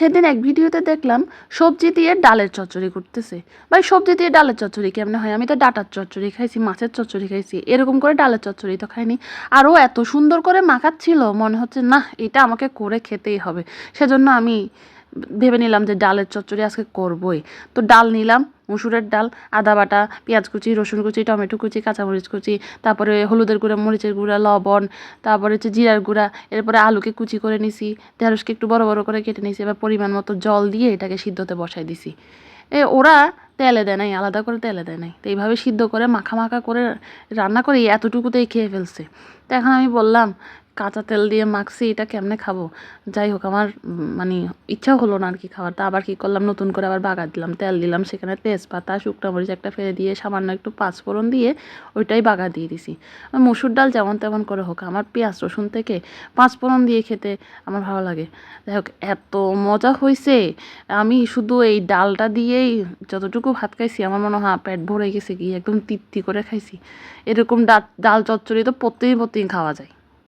সেদিন এক ভিডিওতে দেখলাম সবজি দিয়ে ডালের চচ্চড়ি করতেছে। ভাই সবজি দিয়ে ডালের চচ্চড়ি কেমনে হয়? আমি তো ডাটার চচ্চড়ি খাইছি, মাছের চচ্চড়ি খাইছি, এরকম করে ডালের চচ্চড়ি তো খাইনি। আরও এত সুন্দর করে মাখাচ্ছিল, মনে হচ্ছে না এটা আমাকে করে খেতেই হবে। সেজন্য আমি ভেবে নিলাম যে ডালের চচ্চড়ি আজকে করবই। তো ডাল নিলাম, মসুরের ডাল, আদা বাটা, পেঁয়াজ কুচি, রসুন কুচি, টমেটো কুচি, কাঁচামরিচ কুচি, তারপরে হলুদের গুঁড়া, মরিচের গুঁড়া, লবণ, তারপরে হচ্ছে জিরার গুঁড়া, এরপরে আলুকে কুচি করে নিছি, ঢেঁড়সকে একটু বড় বড় করে কেটে নিছি। এবার পরিমাণ মতো জল দিয়ে এটাকে সিদ্ধতে বসাই দিছি। ওরা তেলে দেয় নাই, আলাদা করে তেলে দেয় নাই, তো এইভাবে সিদ্ধ করে মাখা মাখা করে রান্না করে এতটুকুতেই খেয়ে ফেলছে। তো এখন আমি বললাম কাঁচা তেল দিয়ে মাখছি, এটা কেমনে খাবো? যাই হোক, আমার মানে ইচ্ছা হলো না আর কি খাওয়ার। তা আবার কী করলাম, নতুন করে আবার বাগার দিলাম, তেল দিলাম, সেখানে তেজপাতা, শুকনো মরিচ একটা ফেলে দিয়ে সামান্য একটু পাঁচফোড়ন দিয়ে ওইটাই বাগার দিয়ে দিছি। মসুর ডাল যেমন তেমন করে হোক, আমার পেঁয়াজ রসুন থেকে পাঁচফোড়ন দিয়ে খেতে আমার ভালো লাগে। যাই হোক, এত মজা হয়েছে। আমি শুধু এই ডালটা দিয়েই যতটুকু ভাত খাইছি, আমার মনে হয় পেট ভরে গেছে, কি একদম তৃপ্তি করে খাইছি। এরকম ডাল চচ্চড়ি তো প্রতিদিন খাওয়া যায়।